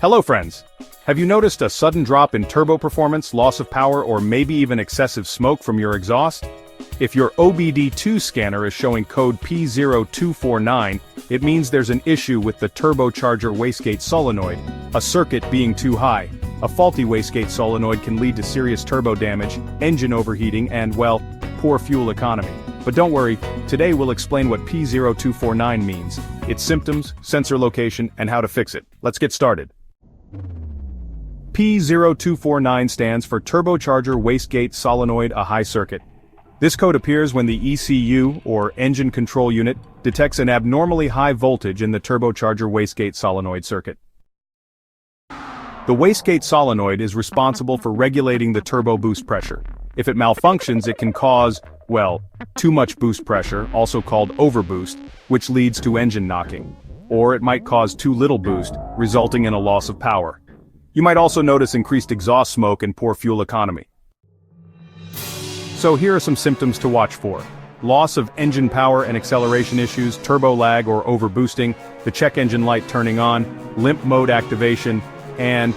Hello friends! Have you noticed a sudden drop in turbo performance, loss of power, or maybe even excessive smoke from your exhaust? If your obd2 scanner is showing code P0249, it means there's an issue with the turbocharger wastegate solenoid, a circuit being too high. A faulty wastegate solenoid can lead to serious turbo damage, engine overheating, and, well, poor fuel economy. But don't worry, today we'll explain what P0249 means, its symptoms, sensor location, and how to fix it. Let's get started. P0249 stands for Turbocharger Wastegate Solenoid A High Circuit. This code appears when the ECU, or Engine Control Unit, detects an abnormally high voltage in the turbocharger wastegate solenoid circuit. The wastegate solenoid is responsible for regulating the turbo boost pressure. If it malfunctions, it can cause, well, too much boost pressure, also called overboost, which leads to engine knocking. Or it might cause too little boost, resulting in a loss of power. You might also notice increased exhaust smoke and poor fuel economy. So here are some symptoms to watch for. Loss of engine power and acceleration issues, turbo lag or overboosting, the check engine light turning on, limp mode activation, and,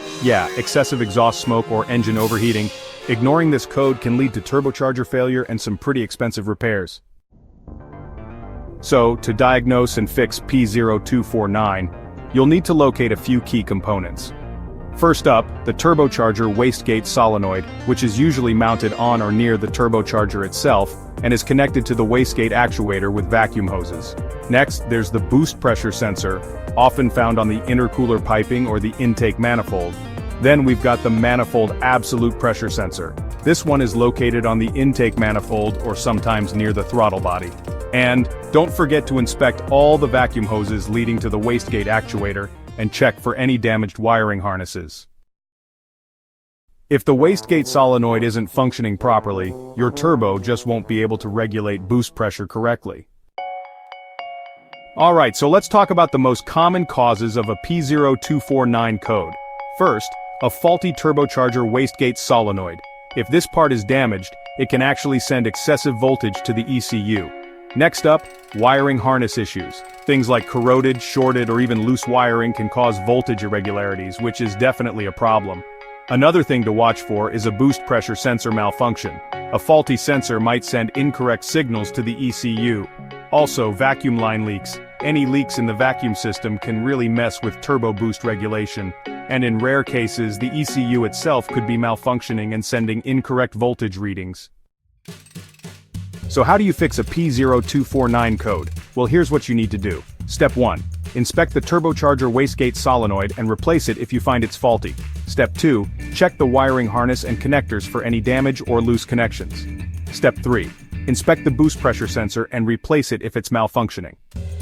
excessive exhaust smoke or engine overheating. Ignoring this code can lead to turbocharger failure and some pretty expensive repairs. So, to diagnose and fix P0249, you'll need to locate a few key components. First up, the turbocharger wastegate solenoid, which is usually mounted on or near the turbocharger itself, and is connected to the wastegate actuator with vacuum hoses. Next, there's the boost pressure sensor, often found on the intercooler piping or the intake manifold. Then we've got the manifold absolute pressure sensor. This one is located on the intake manifold or sometimes near the throttle body. And don't forget to inspect all the vacuum hoses leading to the wastegate actuator and check for any damaged wiring harnesses. If the wastegate solenoid isn't functioning properly, your turbo just won't be able to regulate boost pressure correctly. Alright, so let's talk about the most common causes of a P0249 code. First, a faulty turbocharger wastegate solenoid. If this part is damaged, it can actually send excessive voltage to the ECU. Next up, wiring harness issues. Things like corroded, shorted, or even loose wiring can cause voltage irregularities, which is definitely a problem. Another thing to watch for is a boost pressure sensor malfunction. A faulty sensor might send incorrect signals to the ECU. Also, vacuum line leaks. Any leaks in the vacuum system can really mess with turbo boost regulation, and in rare cases, the ECU itself could be malfunctioning and sending incorrect voltage readings. So how do you fix a P0249 code? Well, here's what you need to do. Step 1. Inspect the turbocharger wastegate solenoid and replace it if you find it's faulty. Step 2. Check the wiring harness and connectors for any damage or loose connections. Step 3. Inspect the boost pressure sensor and replace it if it's malfunctioning.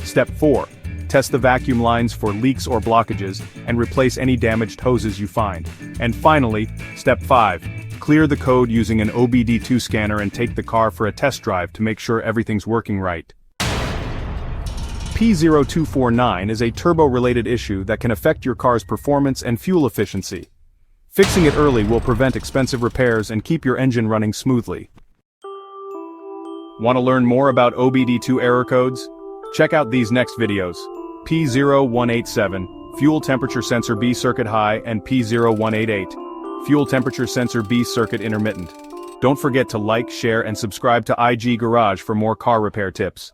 Step 4. Test the vacuum lines for leaks or blockages and replace any damaged hoses you find. And finally, Step 5. Clear the code using an obd2 scanner and take the car for a test drive to make sure everything's working right. P0249 is a turbo-related issue that can affect your car's performance and fuel efficiency. Fixing it early will prevent expensive repairs and keep your engine running smoothly. Want to learn more about obd2 error codes? Check out these next videos. P0187, Fuel Temperature Sensor B Circuit High, and P0188. Fuel Temperature Sensor B Circuit Intermittent. Don't forget to like, share, and subscribe to IG Garage for more car repair tips.